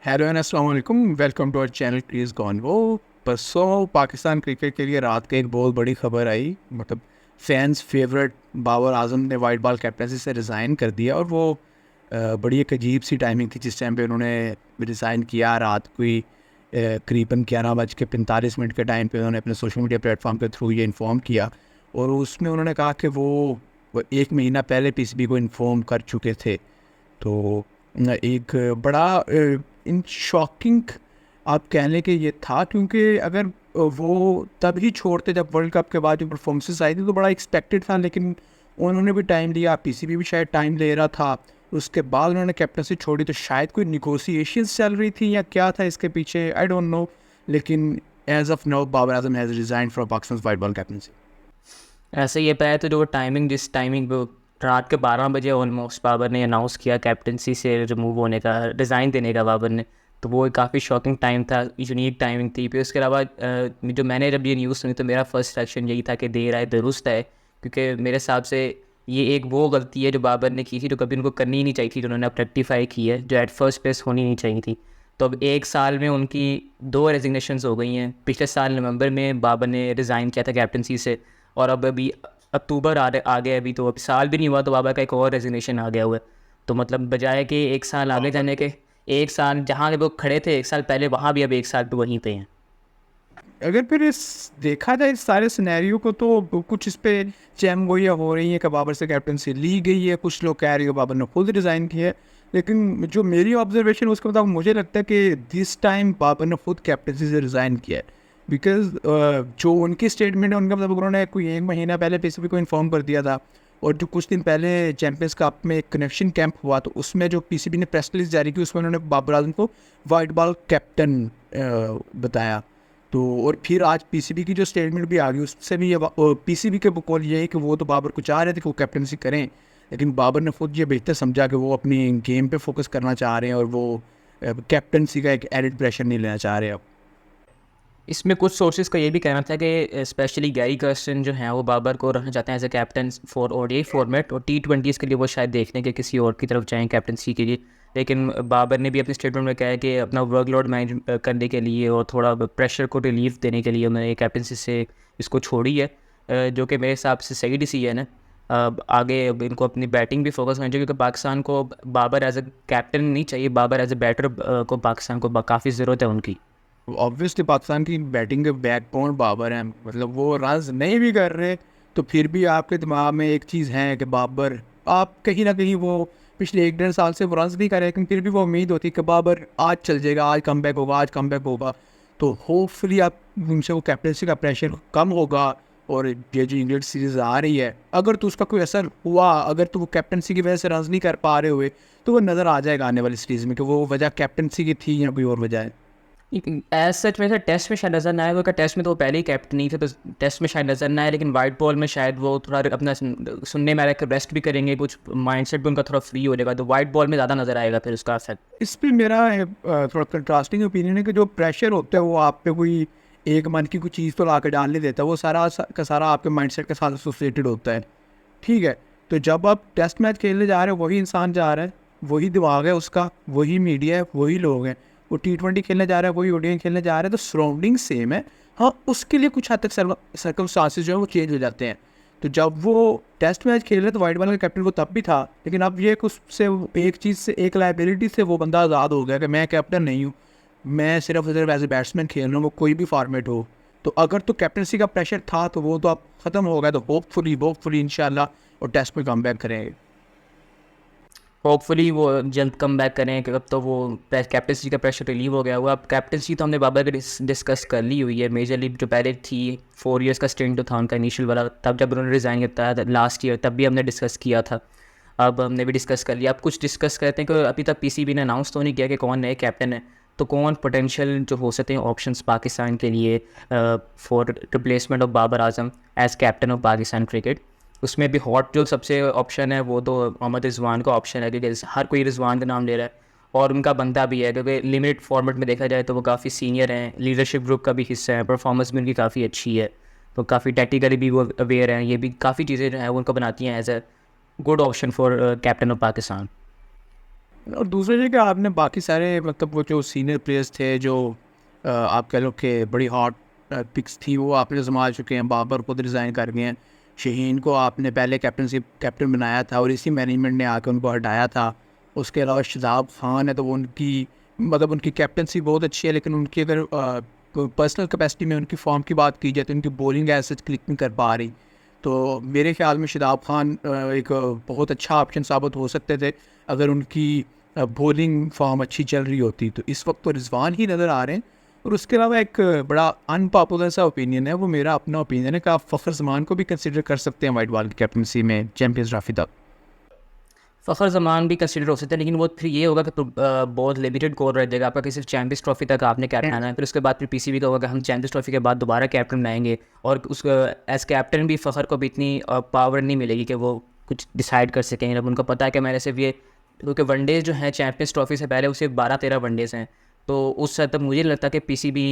Hello and अस्सलाम वालेकुम, welcome to our channel cricket convo. परसों पाकिस्तान क्रिकेट के लिए रात के एक बहुत बड़ी खबर आई। मतलब फैंस फेवरेट बाबर आजम ने वाइट बॉल कैप्टनसी से रिज़ाइन कर दिया और वो बड़ी एक अजीब सी टाइमिंग थी जिस टाइम पे उन्होंने रिज़ाइन किया। रात को ही करीबन 11:45 के टाइम पे उन्होंने अपने सोशल मीडिया प्लेटफॉर्म के थ्रू ये इन्फॉर्म किया और उसमें उन्होंने कहा कि वो 1 महीना पहले पीसीबी को इन्फॉर्म कर चुके थे। तो एक बड़ा इन शॉकिंग आप कह लें कि ये था, क्योंकि अगर वो तब ही छोड़ते जब वर्ल्ड कप के बाद जो परफॉर्मेंसेस आई थी तो बड़ा एक्सपेक्टेड था, लेकिन उन्होंने भी टाइम लिया, पीसीबी भी शायद टाइम ले रहा था। उसके बाद उन्होंने कैप्टनसी छोड़ी तो शायद कोई निगोसिएशंस चल रही थी या क्या था इसके पीछे, आई डोंट नो। लेकिन as of now Babar Azam has resign from Pakistan white ball captaincy. ऐसे ये पाया तो जो टाइमिंग जिस टाइमिंग पे रात के 12 बजे ऑलमोस्ट बाबर ने अनाउंस किया कैप्टनसी से रिमूव होने का, रिज़ाइन देने का बाबर ने, तो वो काफ़ी शॉकिंग टाइम था, यूनिक टाइमिंग थी। फिर उसके अलावा जो मैंने जब ये न्यूज़ सुनी तो मेरा फर्स्ट रिएक्शन यही था कि देर आए दुरुस्त है, क्योंकि मेरे हिसाब से ये एक वो गलती है जो बाबर ने की थी जो कभी उनको करनी ही नहीं चाहिए थी, जो उन्होंने अब रेक्टिफाई की है, जो एट फर्स्ट प्लेस होनी नहीं चाहिए थी। तो अब एक साल में उनकी 2 रेजिग्नेशंस हो गई हैं। पिछले साल नवंबर में बाबर ने रिज़ाइन किया था कैप्टनसी से, और अब अभी अक्टूबर आ गया, अभी तो अभी साल भी नहीं हुआ तो बाबर का एक और रेजिग्नेशन आ गया हुआ है। तो मतलब बजाय कि एक साल आगे जाने के, एक साल जहाँ वो खड़े थे एक साल पहले, वहाँ भी अब एक साल पे वहीं पे हैं। अगर फिर इस देखा जाए इस सारे सिनेरियो को तो कुछ इस पे चैमगोइयाँ हो रही हैं कि बाबर से कैप्टनसी ली गई है, कुछ लोग कह रहे हैं बाबर ने खुद रिज़ाइन किया है। लेकिन जो मेरी ऑब्जर्वेशन उसके मुताबिक मुझे लगता है कि दिस टाइम बाबर ने खुद कैप्टनसी से रिज़ाइन किया है। बिकॉज जो उनकी स्टेटमेंट है उनका मतलब उन्होंने कोई 1 महीना पहले पीसीबी को इन्फॉर्म कर दिया था, और जो कुछ दिन पहले चैंपियंस कप में एक कनेक्शन कैंप हुआ तो उसमें जो पीसीबी ने प्रेस रिलीज जारी की उसमें उन्होंने बाबर आजम को वाइट बॉल कैप्टन बताया। तो और फिर आज पीसीबी की जो स्टेटमेंट भी आ गई उससे भी ये पीसीबी के बकौल ये है कि वो तो बाबर को चाह रहे थे कि वो कैप्टनसी करें, लेकिन बाबर ने खुद ये बेहतर समझा कि वो अपनी गेम पे फोकस करना चाह रहे हैं और वो कैप्टनसी का एक एडिड प्रेशर नहीं लेना चाह रहे अब। इसमें कुछ सोर्सेज का ये भी कहना था कि स्पेशली गैरी कर्स्टन जो हैं वो बाबर को रखना चाहते हैं as a captain for ODI format, और T20s के लिए वो शायद देखने के किसी और की तरफ जाएं कैप्टनसी के लिए। लेकिन बाबर ने भी अपने स्टेटमेंट में कहा है कि अपना वर्कलोड मैनेज करने के लिए और थोड़ा प्रेशर को रिलीफ देने के लिए उन्होंने कैप्टनसी से इसको छोड़ी है, जो कि मेरे हिसाब से सही डिसीजन है। आगे अब इनको अपनी बैटिंग भी फोकस करनी चाहिए, क्योंकि पाकिस्तान को बाबर एज ए कैप्टन नहीं चाहिए, बाबर एज ए बैटर को पाकिस्तान को काफ़ी ज़रूरत है उनकी। ऑब्वियसली पाकिस्तान की बैटिंग के बैकबोन बाबर हैं, मतलब वो रन्स नहीं भी कर रहे तो फिर भी आपके दिमाग में एक चीज़ है कि बाबर, आप कहीं ना कहीं वो पिछले 1-1.5 साल से वो रन्स नहीं कर रहे, लेकिन फिर भी वो उम्मीद होती है कि बाबर आज चल जाएगा, आज कम बैक होगा, आज कम बैक होगा। तो होपफुली आप उनसे वो कैप्टनसी का प्रेशर कम होगा। और ये जो इंग्लैंड सीरीज़ आ रही है, अगर तो उसका कोई असर हुआ, अगर तो वो कैप्टनसी की वजह से रन्स नहीं कर पा रहे हुए, तो वो नज़र आ जाएगा आने वाली सीरीज़ में कि वो वजह कैप्टनसी की थी या कोई और वजह है। एज सच में टेस्ट में शायद नज़र ना आए, वो टेस्ट में तो वो पहले ही कैप्टन ही थे, तो टेस्ट में शायद नज़र ना आए, लेकिन वाइट बॉल में शायद वो थोड़ा अपना सुनने में आ रहा है रेस्ट भी करेंगे, कुछ माइंडसेट भी उनका थोड़ा फ्री हो जाएगा, तो वाइट बॉल में ज़्यादा नज़र आएगा फिर उसका इफेक्ट। इस पे मेरा थोड़ा कंट्रास्टिंग ओपिनियन है कि जो प्रेशर होता है वो आप पे कोई एक मन की कोई चीज़ तो ला के डाल नहीं देता, वो सारा का सारा आपके माइंडसेट के साथ एसोसिएटेड होता है। ठीक है, तो जब आप टेस्ट मैच खेलने जा रहे हो वही इंसान जा रहा है, वही दिमाग है उसका, वही मीडिया है, वही लोग हैं। वो T20 खेलने जा रहा है, वही ओडीआई खेलने जा रहा है, तो सराउंडिंग सेम है। हाँ, उसके लिए कुछ हद तक सर्कमस्टांसेस जो है वो चेंज हो जाते हैं। तो जब वो टेस्ट मैच खेल रहे तो वाइट बॉल का कैप्टन वो तब भी था, लेकिन अब ये उससे एक चीज़ से, एक लाइबिलिटी से वो बंदा आज़ाद हो गया कि मैं कैप्टन नहीं हूँ, मैं सिर्फ और सिर्फ एज ए बैट्समैन खेल रहा हूँ, वो कोई भी फॉर्मेट हो। तो अगर तो कैप्टनसी का प्रेशर था तो वो तो अब ख़त्म हो गया, तो होपफुली इंशाल्लाह और टेस्ट में कम बैक करेंगे। होपफुली वो जल्द कम बैक करें, कि अब तो वो कैप्टनसी का प्रेशर रिलीव हो गया हुआ। अब कैप्टनसी तो हमने बाबर की डिस्कस कर ली हुई है, मेजरली जो पहले थी 4 ईयर्स का स्टेंट जो था उनका इनिशियल वाला, तब जब उन्होंने रिज़ाइन किया था लास्ट ईयर, तब भी हमने डिस्कस किया था। अब हमने भी डिस्कस कर लिया, अब कुछ डिस्कस करते हैं कि अभी तक पीसीबी ने अनाउंस तो नहीं किया कि कौन नए कैप्टन है, तो कौन पोटेंशियल जो हो सकते हैं ऑप्शंस पाकिस्तान के लिए for replacement of Babar Azam as captain of Pakistan cricket. उसमें भी हॉट जो सबसे ऑप्शन है वो तो मोहम्मद रिजवान का ऑप्शन है, क्योंकि हर कोई रिजवान का नाम ले रहा है, और उनका बनता भी है, क्योंकि लिमिटेड फॉर्मेट में देखा जाए तो वो काफ़ी सीनियर हैं, लीडरशिप ग्रुप का भी हिस्सा है, परफॉर्मेंस भी उनकी काफ़ी अच्छी है, तो काफ़ी टैक्टिकली भी वो अवेयर हैं, ये भी काफ़ी चीज़ें जो हैं वो उनको बनाती हैं as a good option for captain of Pakistan. और दूसरी जगह आपने बाकी सारे मतलब वो जो सीनियर प्लेयर्स थे जो आप कह लो कि बड़ी हॉट पिक्स थी वो आपने संभाल चुके हैं। बाबर खुद रिज़ाइन कर गए हैं, शहीन को आपने पहले कैप्टन बनाया था और इसी मैनेजमेंट ने आकर उनको हटाया था। उसके अलावा शादाब खान है तो वो उनकी मतलब उनकी कैप्टनसी बहुत अच्छी है, लेकिन उनकी अगर पर्सनल कैपेसिटी में उनकी फॉर्म की बात की जाए तो उनकी बॉलिंग ऐसे क्लिक नहीं कर पा रही। तो मेरे ख्याल में शादाब खान एक बहुत अच्छा ऑप्शन साबित हो सकते थे अगर उनकी बॉलिंग फॉर्म अच्छी चल रही होती। तो इस वक्त तो रिजवान ही नज़र आ रहे हैं। और उसके अलावा एक बड़ा अनपॉपुलर सा ओपिनियन है, वो मेरा अपना ओपिनियन है कि आप फ़खर जमान को भी कंसिडर कर सकते हैं वाइट बॉल की कैप्टनसी में चैम्पियंस ट्रॉफी तक। फ़खर ज़मान भी कंसिडर हो सकता है, लेकिन वो फिर ये होगा कि बहुत लिमिटेड कोर रह जाएगा आपका कि सिर्फ चैम्पियंस ट्रॉफी तक आपने कैप्टन है, फिर उसके बाद फिर पीसीबी का होगा कि हम चैम्पियंस ट्रॉफी के बाद दोबारा कैप्टन बनाएंगे। और उस एज कैप्टन भी फ़खर को भी इतनी पावर नहीं मिलेगी कि वो कुछ डिसाइड कर सकें। अब उनको पता है कि मैंने सिर्फ ये, क्योंकि वनडेज़ जो हैं चैम्पियंस ट्रॉफी से पहले वो सिर्फ 12-13 वनडेज़ हैं, तो उस हद तक मुझे नहीं लगता कि पीसीबी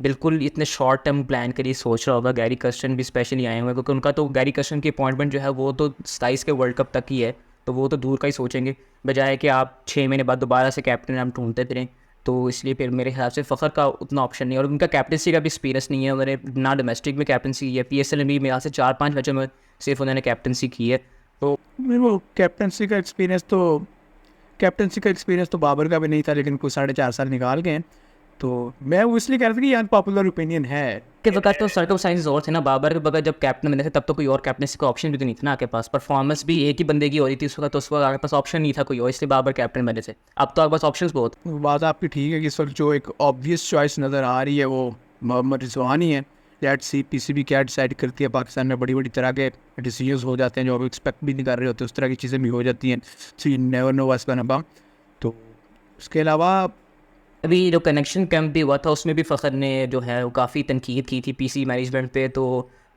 बिल्कुल इतने शॉर्ट टर्म प्लान के लिए सोच रहा होगा। गैरी कर्स्टन भी स्पेशली आए हुए हैं, क्योंकि उनका तो गैरी कर्स्टन की अपॉइंटमेंट जो है वो तो 27 के वर्ल्ड कप तक ही है, तो वो तो दूर का ही सोचेंगे बजाय कि आप 6 महीने बाद दोबारा से कैप्टन हम ढूंढते फिरें। तो इसलिए फिर मेरे हिसाब से फ़खर का उतना ऑप्शन नहीं है, और उनका कैप्टनसी का भी एक्सपीरियंस नहीं है। उन्होंने ना डोमेस्टिक में कैप्टनसी की है, PSL में भी मेरे यहाँ से 4-5 मैचों में सिर्फ उन्होंने कैप्टनसी की है। तो वो कैप्टनसी का एक्सपीरियंस तो बाबर का भी नहीं था, लेकिन कुछ 4.5 साल निकाल गए हैं। तो मैं वो इसलिए कह रहा था कि ये अनपॉपुलर ओपिनियन है। के वक्त तो सर्कमस्टेंसेस और थे ना, बाबर के बगैर जब कैप्टन बने थे तब तो कोई और कैप्टनसी का ऑप्शन भी तो नहीं था ना आपके पास। परफॉर्मेंस भी एक ही बंदे की हो रही थी उस वक्त, तो उस वक्त आपके पास ऑप्शन नहीं था कोई और, इसलिए बाबर कैप्टन बने थे। अब तो आपके पास ऑप्शंस बहुत। बात आपकी ठीक है कि इस वक्त जो एक ऑब्वियस चॉइस नज़र आ रही है वो मोहम्मद रिजवान ही है। लेट्स सी पीसीबी क्या डिसाइड करती है। पाकिस्तान में बड़ी बड़ी तरह के डिसीजंस हो जाते हैं जो आप एक्सपेक्ट भी नहीं कर रहे होते, उस तरह की चीज़ें भी हो जाती हैं। So you never know what's gonna happen. तो उसके अलावा अभी जो कनेक्शन कैंप भी हुआ था उसमें भी फ़खर ने जो है वो काफ़ी तनकीद की थी पीसी मैनेजमेंट पे। तो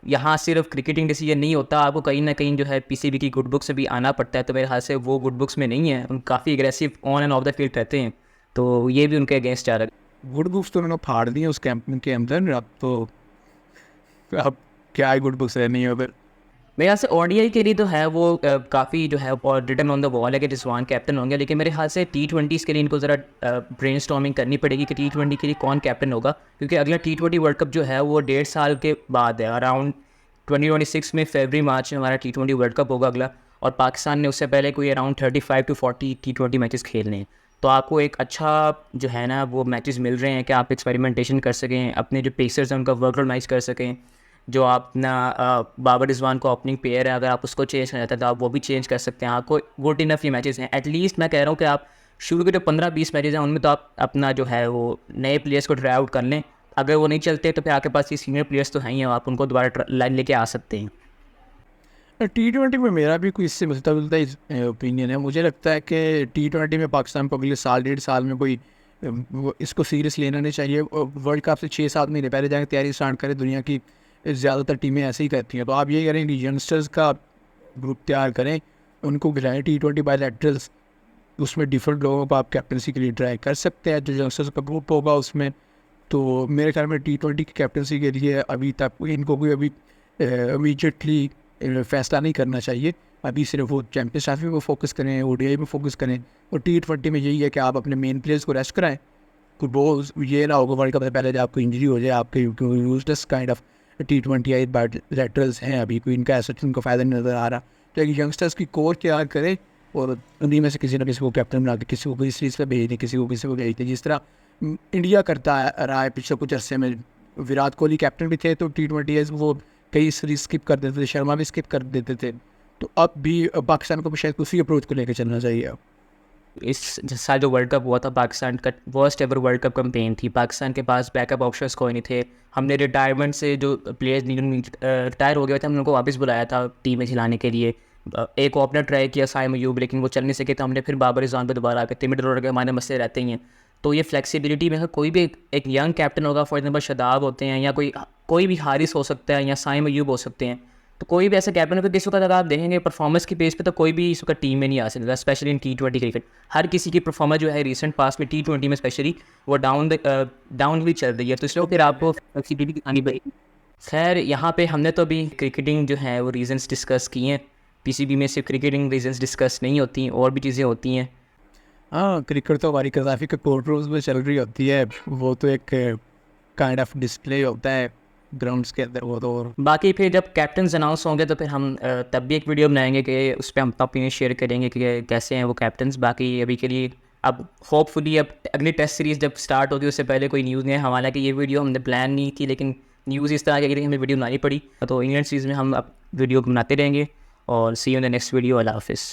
यहाँ सिर्फ क्रिकेटिंग डिसीजन नहीं होता, आपको कहीं ना कहीं जो है पीसीबी की गुड बुक्स से भी आना पड़ता है। तो मेरे ख्याल से वो गुड बुक्स में नहीं है, उन काफ़ी aggressive on end of the field रहते हैं, तो ये भी उनके अगेंस्ट जा रहा है। गुड बुक्स तो उन्होंने फाड़ दी हैं उस कैंप के अंदर। अब क्या है गुड बुक्स रहनी है उधर। मेरे ख्याल से ODI के लिए तो है वो काफ़ी जो है और रिटर्न ऑन द वॉल है कि रिजवान कैप्टन होंगे, लेकिन मेरे ख्याल से T20s के लिए इनको ज़रा ब्रेनस्टॉर्मिंग करनी पड़ेगी कि T20 के लिए कौन कैप्टन होगा, क्योंकि अगला T20 वर्ल्ड कप जो है वो 1.5 साल के बाद है। अराउंड 2026 में फरवरी मार्च में हमारा T20 वर्ल्ड कप होगा अगला, और पाकिस्तान ने उससे पहले कोई अराउंड 35 to 40 T20 मैचेस खेलने हैं। तो आपको एक अच्छा जो है ना वो मैचेस मिल रहे हैं कि आप एक्सपेरिमेंटेशन कर सकें, अपने जो पेसर्स हैं उनका वर्कलोड मैच कर सकें। जो आप अपना बाबर रिजवान को ओपनिंग पेयर है, अगर आप उसको चेंज करना चाहते हैं तो आप वो भी चेंज कर सकते हैं। आपको गुड इनफ ये मैचेस हैं। एटलीस्ट मैं कह रहा हूँ कि आप शुरू के जो 15-20 मैचेस हैं उनमें तो आप अपना जो है वो नए प्लेयर्स को ट्राई आउट कर लें। अगर वो नहीं चलते तो फिर आपके पास ये सीनियर प्लेयर्स तो हैं ही, आप उनको दोबारा लाइन लेके आ सकते हैं। T20 में मेरा भी कोई इससे मिलता जुलता ओपिनियन है। मुझे लगता है कि T20 में पाकिस्तान को अगले साल 1.5 साल में कोई इसको सीरियस लेना नहीं चाहिए। वर्ल्ड कप से 6-7 महीने पहले जाकर तैयारी स्टार्ट करें। दुनिया की ज़्यादातर टीमें ऐसे ही करती हैं। तो आप ये करें कि यंगस्टर्स का ग्रुप तैयार करें, उनको खिलाएँ T20 बायलैटरल्स। उसमें डिफरेंट लोगों को आप कैप्टनसी के लिए ट्राई कर सकते हैं। जो यंगस्टर्स का ग्रुप होगा उसमें, तो मेरे ख्याल में T20 की कैप्टनसी के लिए अभी तक इनको कोई अभी इमीडिएटली फैसला नहीं करना चाहिए। अभी सिर्फ वो चैम्पियंस ट्रॉफी में फोकस करें, ODI में फोकस करें। और T20 में यही है कि आप अपने मेन प्लेयर्स को रेस्ट कराएं। कोई वो ये ना होगा वर्ल्ड कप से पहले जब आपको इंजरी हो जाए, आपके यूजलेस काइंड ऑफ T20 या बायलैटरल्स हैं अभी, कोई इनका ऐसा उनको फ़ायदा नहीं नज़र आ रहा। तो एक यंगस्टर्स की कोर तैयार करें और उन्हीं में से किसी न किसी को कैप्टन बना के किसी को किसी चीज़ पर भेज दें, किसी को भेज दें। जिस तरह इंडिया करता रहा है पिछले कुछ अरसे में। विराट कोहली कैप्टन भी थे तो T20 वो कई सीरीज स्किप कर देते थे, शर्मा भी स्किप कर देते थे। तो अब भी पाकिस्तान को शायद उसी अप्रोच को लेकर चलना चाहिए। इस साल जो वर्ल्ड कप हुआ था पाकिस्तान का worst ever world cup campaign थी। पाकिस्तान के पास बैकअप ऑप्शंस कोई नहीं थे। हमने रिटायरमेंट से जो प्लेयर्स रिटायर हो गए थे, हमने उनको वापस बुलाया था टीम में खिलाने के लिए। एक ओपनर ट्राई किया साइम अयूब, लेकिन वो चल नहीं सके, तो हमने फिर बाबर रिजवान पे दोबारा आके मिडल ऑर्डर के हमारे मसले रहते ही हैं। तो ये फ्लेक्सिबिलिटी में कोई भी एक यंग कैप्टन होगा, फॉर एग्जाम्पल शादाब होते हैं, या कोई भी हारिस हो सकता है, या साइम अयूब हो सकते हैं। तो कोई भी ऐसा कैप्टन होगा इस वक्त अगर आप देखेंगे परफॉर्मेंस की बेस पे तो कोई भी इस वक्त टीम में नहीं आ सकता, स्पेशली इन T20 क्रिकेट। हर किसी की परफॉर्मेंस जो है रिसेंट पास में T20 में स्पेशली वो डाउन भी चल रही है, तो इसलिए फिर आपको फ्लेक्सिबिलिटी दिखानी पड़ेगी। खैर यहाँ पे हमने तो अभी क्रिकेटिंग जो है वो रीजंस डिस्कस किए हैं। पीसीबी में सिर्फ क्रिकेटिंग रीजंस डिस्कस नहीं होती, और भी चीज़ें होती हैं। हाँ, क्रिकेट तो हमारी कज़ाफ़ी के कोर्ट रूम्स में चल रही होती है, वो तो एक काइंड ऑफ डिस्प्ले होता है ग्राउंड्स के अंदर वो तो। और बाकी फिर जब कैप्टन्स अनाउंस होंगे तो फिर हम तब भी एक वीडियो बनाएंगे कि उस पर हम अपना ओपिनियन शेयर करेंगे कि कैसे हैं वो कैप्टन्स। बाकी अभी के लिए अब होपफुली अब अगली टेस्ट सीरीज़ जब स्टार्ट होगी उससे पहले कोई न्यूज़ नहीं है। हालांकि ये वीडियो हमने प्लान नहीं थी, लेकिन न्यूज़ इस तरह की कि हमें वीडियो बनानी पड़ी। तो इंग्लैंड सीरीज़ में हम अब वीडियो बनाते रहेंगे। और see you in the next video. अल्लाह हाफिज़।